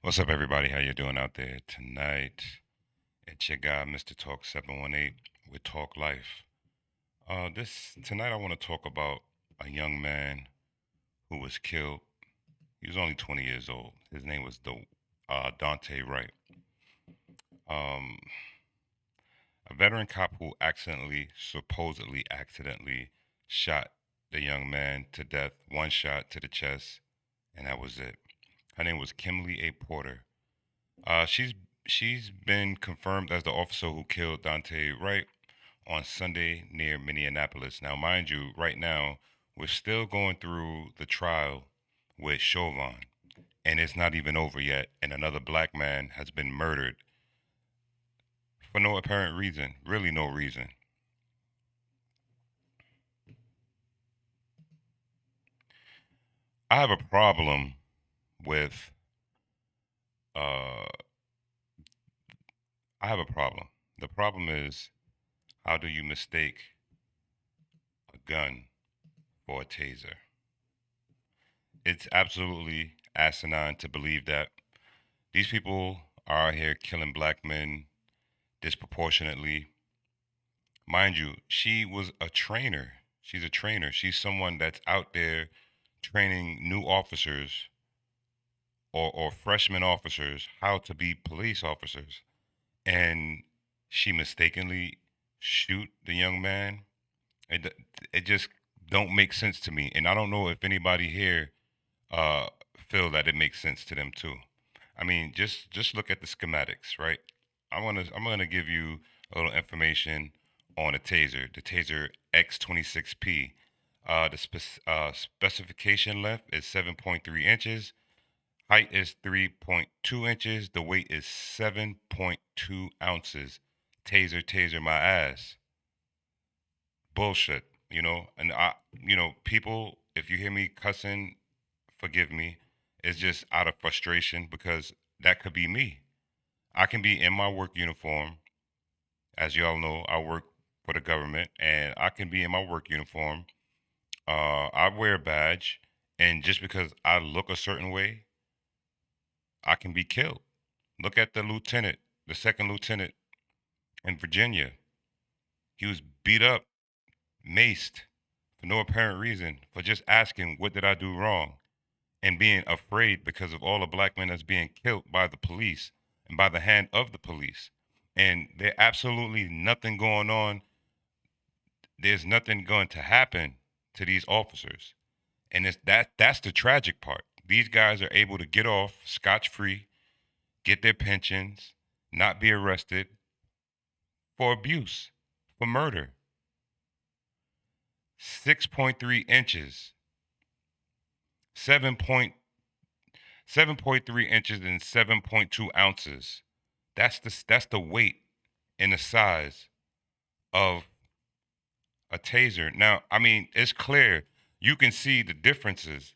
What's up, everybody? How you doing out there tonight? It's your guy, Mr. Talk 718 with Talk Life. This tonight, I want to talk about a young man who was killed. He was only 20 years old. His name was Daunte Wright. Um, a veteran cop who supposedly accidentally, shot the young man to death. One shot to the chest, and that was it. Her name was Kimberly A. Porter. She's been confirmed as the officer who killed Daunte Wright on Sunday near Minneapolis. Now, mind you, right now we're still going through the trial with Chauvin, and it's not even over yet. And another black man has been murdered for no apparent reason, really no reason. I have a problem with. Uh, I have a problem. The problem is, how do you mistake a gun for a taser? It's absolutely asinine to believe that these people are out here killing black men disproportionately. Mind you, she was a trainer. She's a trainer. She's someone that's out there training new officers or freshman officers how to be police officers. And she mistakenly shoot the young man. It, it just don't make sense to me. And I don't know if anybody here uh, feel that it makes sense to them too. I mean, just look at the schematics, right? I'm gonna give you a little information on the Taser X26P. Specification length is 7.3 inches. Height is 3.2 inches. The weight is 7.2 ounces. Taser my ass. Bullshit, And people, if you hear me cussing, forgive me. It's just out of frustration because that could be me. I can be in my work uniform. As y'all know, I work for the government, and I can be in my work uniform. I wear a badge, and just because I look a certain way, I can be killed. Look at the lieutenant, the second lieutenant in Virginia. He was beat up, maced, for no apparent reason, for just asking, what did I do wrong? And being afraid because of all the black men that's being killed by the police and by the hand of the police. And there's absolutely nothing going on. There's nothing going to happen to these officers. And that's the tragic part. These guys are able to get off scotch free, get their pensions, not be arrested for abuse, for murder. 6.3 inches, 7 point 7.3 inches and 7.2 ounces. That's the weight and the size of a taser. Now, I mean, it's clear. You can see the differences.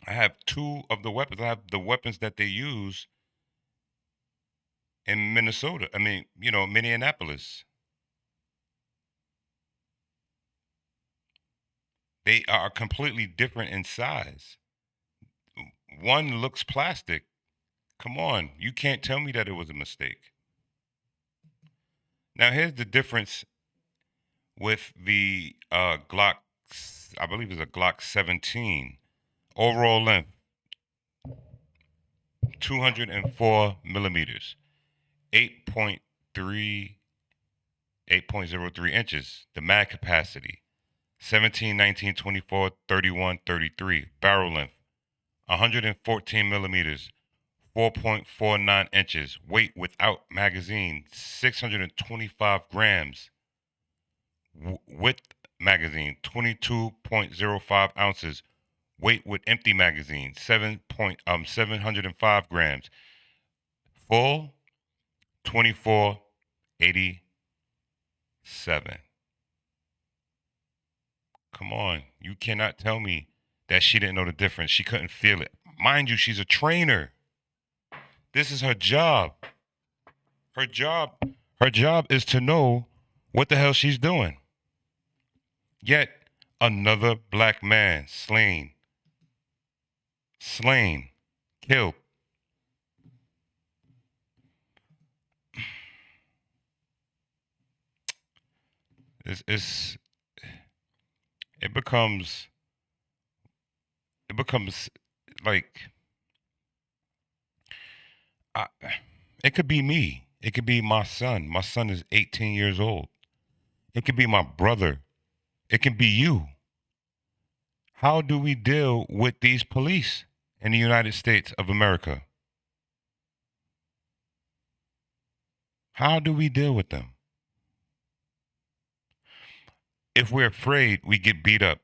I have two of the weapons. I have the weapons that they use in Minnesota. I mean, Minneapolis. They are completely different in size. One looks plastic. Come on, you can't tell me that it was a mistake. Now, here's the difference with the Glock, I believe it's a Glock 17. Overall length, 204 millimeters, 8.3, 8.03 inches. The mag capacity, 17, 19, 24, 31, 33. Barrel length, 114 millimeters, 4.49 inches. Weight without magazine, 625 grams. With magazine, 22.05 ounces. Weight with empty magazine, 705 grams. Full, 2487. Come on, you cannot tell me that she didn't know the difference. She couldn't feel it. Mind you, she's a trainer. This is her job. Her job, her job is to know what the hell she's doing. Yet another black man slain, killed It's it becomes it becomes like I, it could be me. It could be my son. My son is 18 years old. It could be my brother. It can be you. How do we deal with these police in the United States of America? How do we deal with them? If we're afraid, we get beat up.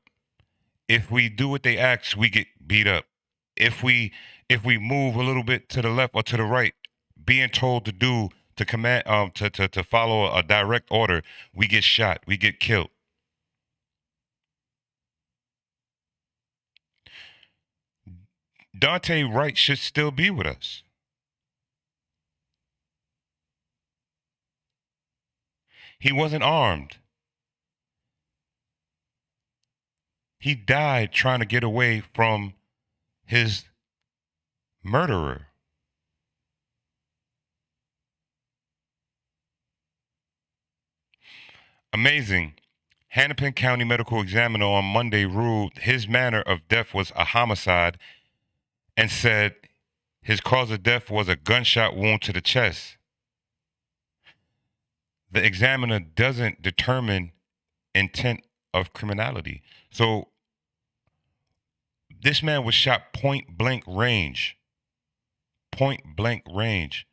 If we do what they ask, we get beat up. If we if we move a little bit to the left or to the right, being told to do to command to follow a direct order, we get shot, we get killed. Daunte Wright should still be with us. He wasn't armed. He died trying to get away from his murderer. Amazing. Hennepin County medical examiner on Monday ruled his manner of death was a homicide and said his cause of death was a gunshot wound to the chest. The examiner doesn't determine intent of criminality. So this man was shot point blank range. Point blank range.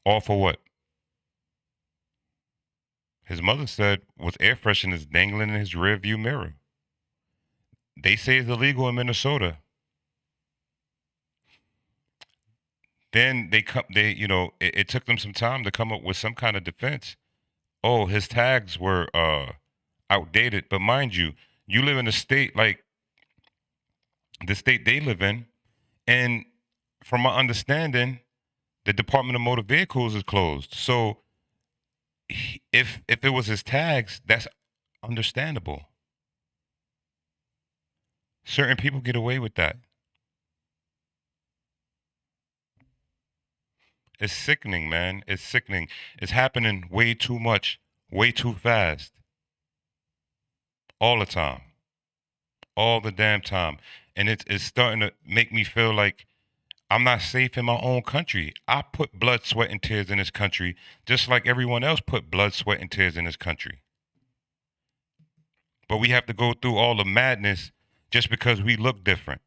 All for what? His mother said was air fresheners dangling in his rearview mirror. They say it's illegal in Minnesota. Then it took them some time to come up with some kind of defense. Oh, his tags were outdated. But mind you, you live in a state like the state they live in, and from my understanding, the Department of Motor Vehicles is closed. So if it was his tags, that's understandable. Certain people get away with that. It's sickening, man. It's sickening. It's happening way too much, way too fast, all the time, all the damn time. And it's starting to make me feel like I'm not safe in my own country. I put blood, sweat, and tears in this country, just like everyone else put blood, sweat, and tears in this country. But we have to go through all the madness just because we look different.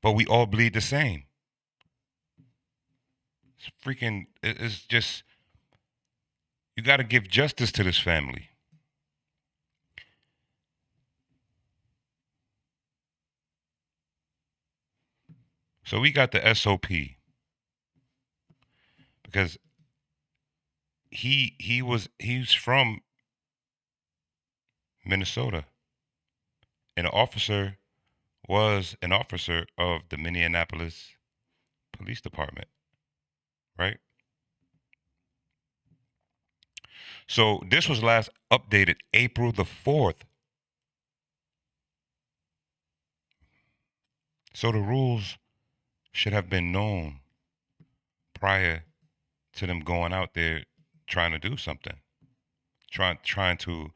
But we all bleed the same. It's freaking, it's just, you got to give justice to this family. So we got the SOP because he's from Minnesota, and the officer was an officer of the Minneapolis Police Department, right? So this was last updated April the 4th. So the rules should have been known prior to them going out there trying to do something, trying to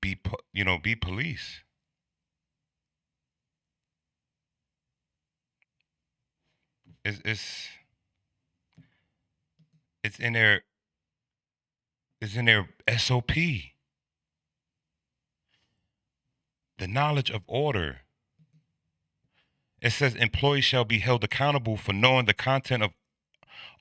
be police. It's it's in their it's in their SOP. The knowledge of order. It says employees shall be held accountable for knowing the content of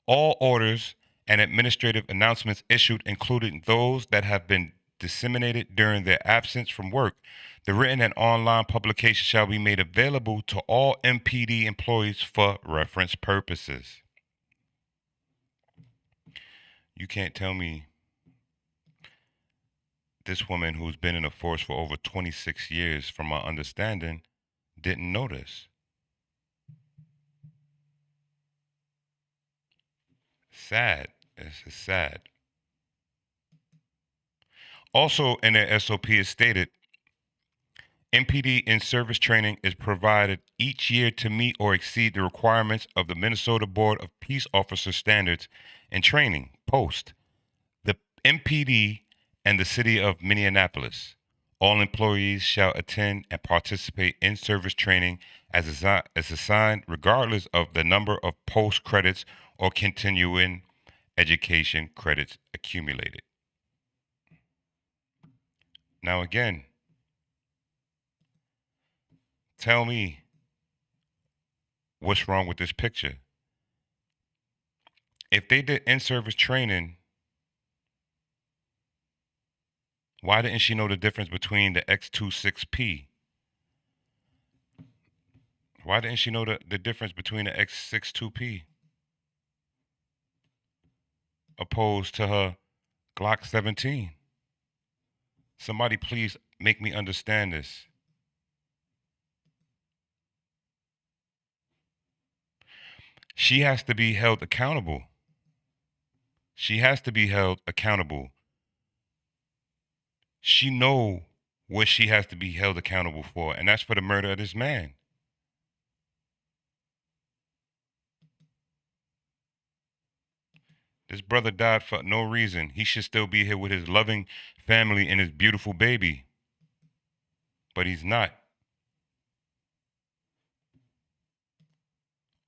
all orders and administrative announcements issued, including those that have been disseminated during their absence from work. The written and online publication shall be made available to all MPD employees for reference purposes. You can't tell me this woman who's been in the force for over 26 years, from my understanding, didn't know this. Sad. It's just sad. Also, in their SOP is stated MPD in-service training is provided each year to meet or exceed the requirements of the Minnesota Board of Peace Officer Standards and Training, POST, the MPD, and the City of Minneapolis. All employees shall attend and participate in service training as assigned, regardless of the number of post credits or continuing education credits accumulated. Now, again, tell me what's wrong with this picture. If they did in service training, why didn't she know the difference between the X26P? Why didn't she know the difference between the X62P opposed to her Glock 17? Somebody please make me understand this. She has to be held accountable. She has to be held accountable. She know what she has to be held accountable for, and that's for the murder of this man. This brother died for no reason. He should still be here with his loving family and his beautiful baby. But he's not.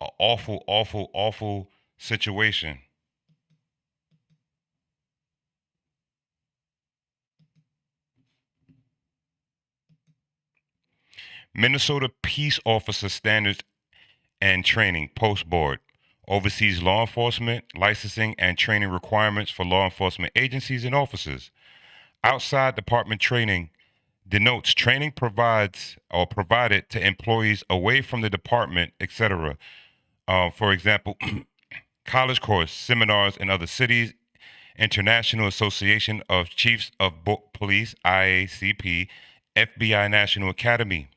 An awful, awful, awful situation. Minnesota Peace Officer Standards and Training, Post Board, oversees law enforcement, licensing, and training requirements for law enforcement agencies and officers. Outside department training denotes training provides or provided to employees away from the department, etc. For example, college course, seminars in other cities, International Association of Chiefs of Police, IACP, FBI National Academy,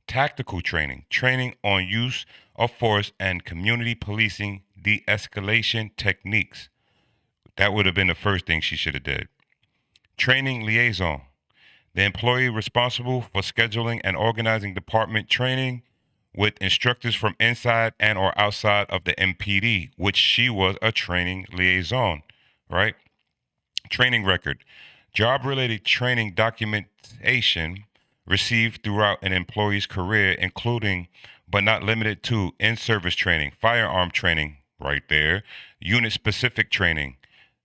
tactical training, training on use of force and community policing de-escalation techniques. That would have been the first thing she should have did. Training liaison, the employee responsible for scheduling and organizing department training with instructors from inside and or outside of the MPD, which she was a training liaison, right? Training record, job-related training documentation received throughout an employee's career, including but not limited to in-service training, firearm training, right there, unit-specific training,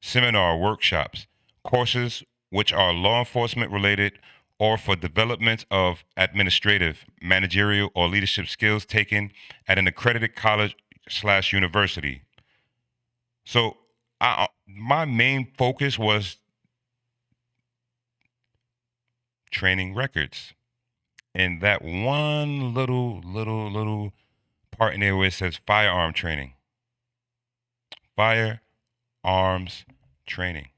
seminar workshops, courses which are law enforcement related or for development of administrative, managerial, or leadership skills taken at an accredited college slash university. So my main focus was training records. And that one little part in there where it says firearm training. Firearms training.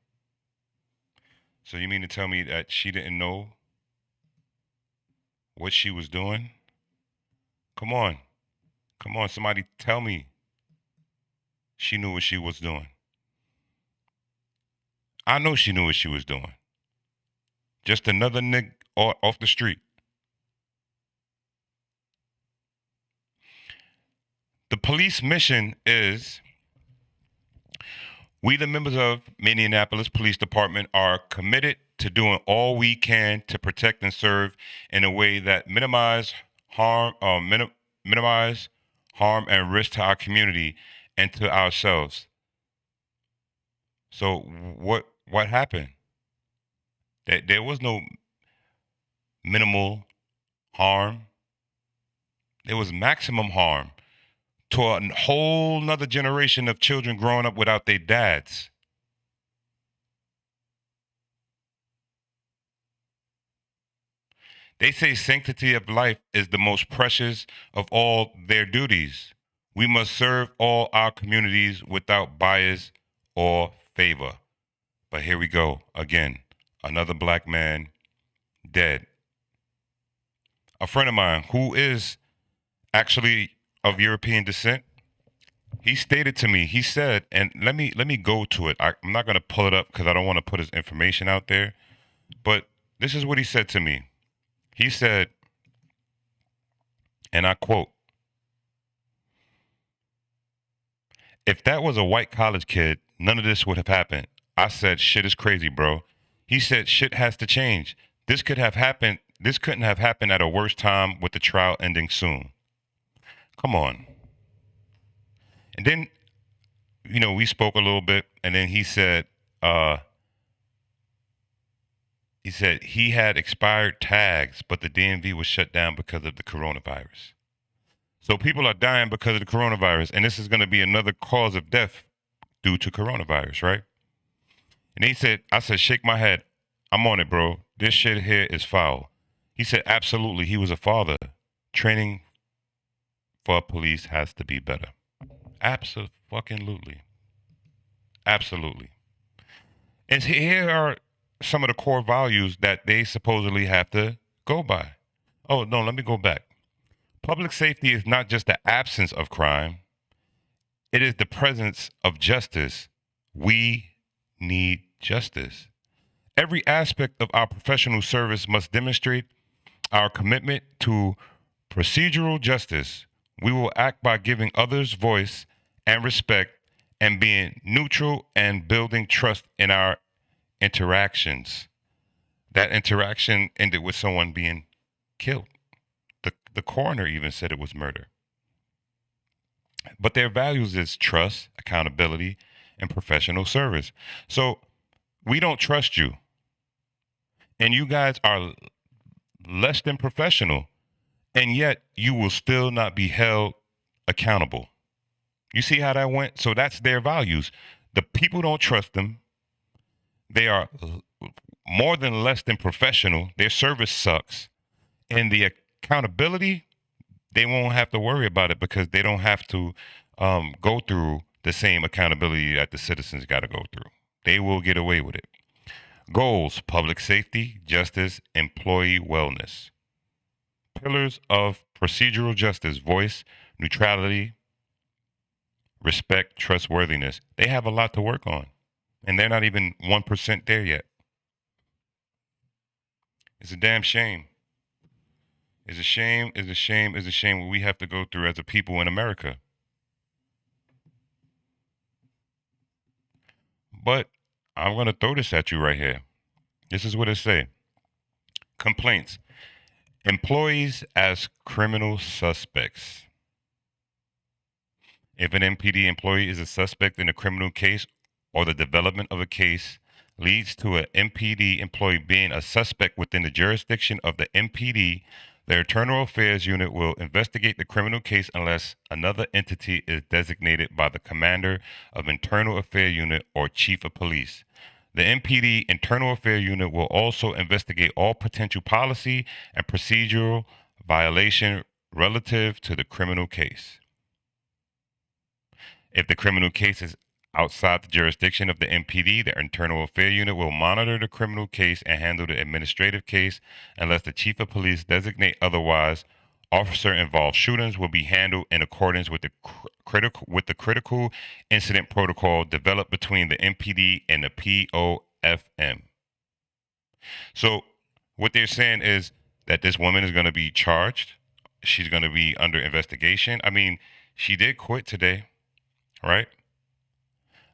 So you mean to tell me that she didn't know what she was doing? Come on. Come on, somebody tell me she knew what she was doing. I know she knew what she was doing. Just another nigga off the street. The police mission is we, the members of Minneapolis Police Department, are committed to doing all we can to protect and serve in a way that minimize harm and risk to our community and to ourselves. So what happened? There was no minimal harm. There was maximum harm to a whole nother generation of children growing up without their dads. They say sanctity of life is the most precious of all their duties. We must serve all our communities without bias or favor. But here we go again. Another black man dead. A friend of mine who is actually of European descent, he stated to me, he said, and let me go to it. I'm not going to pull it up because I don't want to put his information out there. But this is what he said to me. He said, And I quote, "If that was a white college kid, none of this would have happened." I said, "Shit is crazy, bro." He said, "Shit has to change. This could have happened. This couldn't have happened at a worse time with the trial ending soon." Come on. And then, we spoke a little bit, and then uh, he said he had expired tags, but the DMV was shut down because of the coronavirus. So people are dying because of the coronavirus, and this is going to be another cause of death due to coronavirus, right? And he said, I said, shake my head. I'm on it, bro. This shit here is foul. He said, absolutely. He was a father. Training for police has to be better. Absolutely. Absolutely. And here are some of the core values that they supposedly have to go by. Oh, no, let me go back. Public safety is not just the absence of crime, it is the presence of justice. We need justice. Every aspect of our professional service must demonstrate our commitment to procedural justice. We will act by giving others voice and respect and being neutral and building trust in our interactions. That interaction ended with someone being killed. The coroner even said it was murder. But their values is trust, accountability, and professional service. So we don't trust you. And you guys are less than professional. And yet you will still not be held accountable. You see how that went? So that's their values. The people don't trust them. They are more than less than professional. Their service sucks. And the accountability, they won't have to worry about it because they don't have to go through the same accountability that the citizens got to go through. They will get away with it. Goals: public safety, justice, employee wellness. Pillars of procedural justice: voice, neutrality, respect, trustworthiness. They have a lot to work on, and they're not even 1% there yet. It's a damn shame. It's a shame, it's a shame, it's a shame what we have to go through as a people in America. But I'm going to throw this at you right here. This is what it say. Complaints. Employees as criminal suspects. If an MPD employee is a suspect in a criminal case or the development of a case leads to an MPD employee being a suspect within the jurisdiction of the MPD, the Internal Affairs Unit will investigate the criminal case unless another entity is designated by the Commander of Internal Affairs Unit or Chief of Police. The MPD Internal Affairs Unit will also investigate all potential policy and procedural violation relative to the criminal case. If the criminal case is outside the jurisdiction of the MPD, the Internal Affairs Unit will monitor the criminal case and handle the administrative case unless the Chief of Police designate otherwise. Officer-involved shootings will be handled in accordance with the critical incident protocol developed between the MPD and the POFM. So, what they're saying is that this woman is going to be charged. She's going to be under investigation. I mean, she did quit today, right?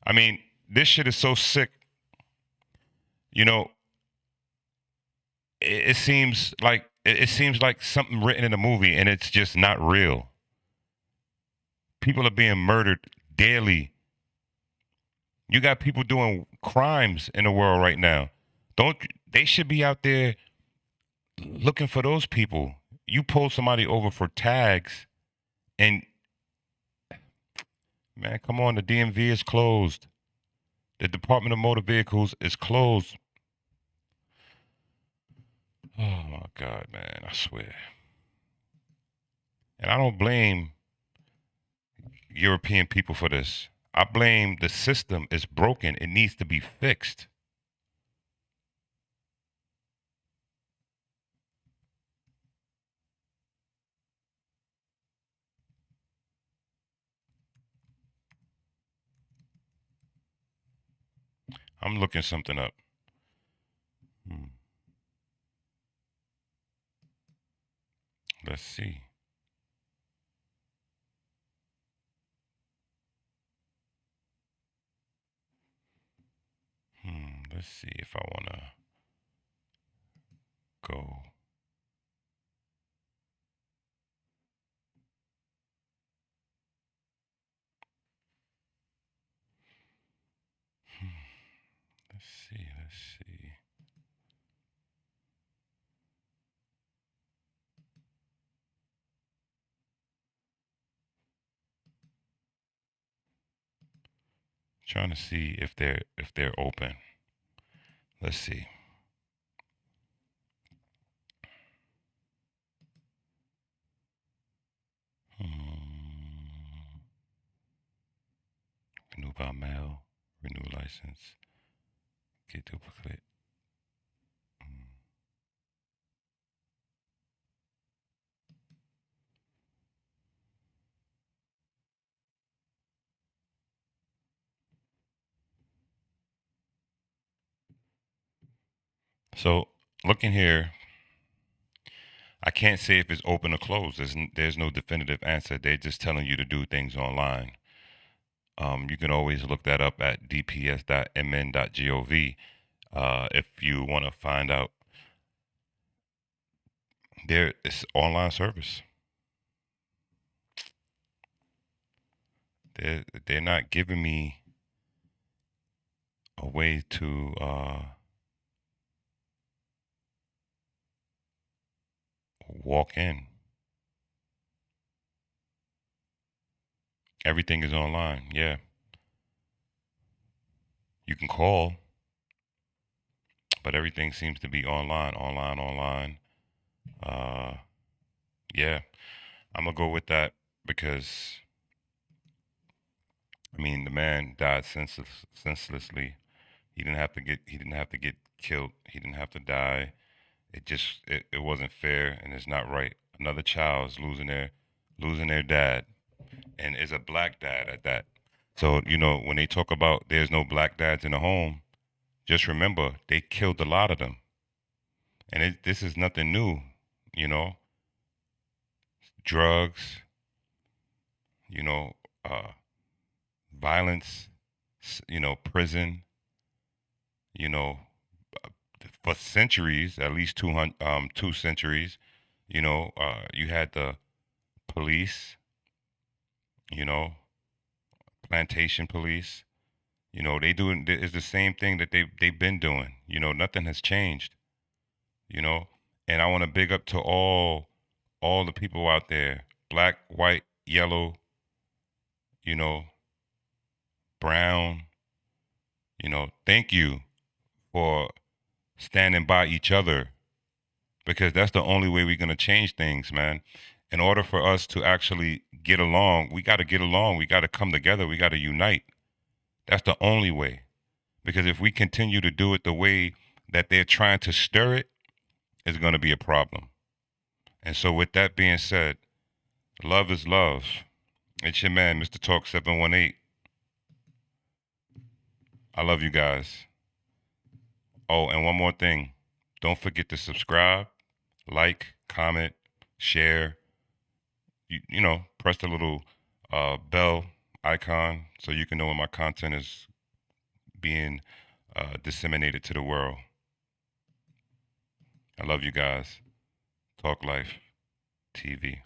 I mean, this shit is so sick. You know, it seems like something written in a movie, and it's just not real. People are being murdered daily. You got people doing crimes in the world right now. Don't they should be out there looking for those people? You pull somebody over for tags, and man, come on, the DMV is closed. The Department of Motor Vehicles is closed. Oh my God, man, I swear. And I don't blame European people for this. I blame the system is broken. It needs to be fixed. I'm looking something up. Let's see. let's see if I want to go. Let's see. Let's see. Trying to see if they're open. Let's see. Renew by mail. Renew license. Get duplicate. So looking here, I can't say if it's open or closed. There's no definitive answer. They're just telling you to do things online. You can always look that up at dps.mn.gov if you want to find out. It's online service. They're not giving me a way to walk in. Everything is online. Yeah, you can call, but everything seems to be online, online, online. Uh, yeah, I'm gonna go with that because I mean the man died senselessly. He didn't have to get killed. He didn't have to die. It wasn't fair and it's not right. Another child's losing their dad, and is a black dad at that. So, when they talk about there's no black dads in the home, just remember they killed a lot of them. And this is nothing new, you know, drugs, you know, uh, violence, prison, you know, for centuries, at least 200, 2 centuries, you had the police, you know, plantation police. They doing it's the same thing that they've been doing. Nothing has changed. You know, and I want to big up to all the people out there, black, white, yellow, you know, brown. Thank you for standing by each other because that's the only way we're gonna change things, man. In order for us to actually get along, we got to get along. We got to come together. We got to unite. That's the only way. Because if we continue to do it the way that they're trying to stir it, it's going to be a problem. And so, with that being said, love is love. It's your man, Mr. Talk 718. I love you guys. Oh, and one more thing. Don't forget to subscribe, like, comment, share. Press the little bell icon so you can know when my content is being disseminated to the world. I love you guys. Talk Life TV.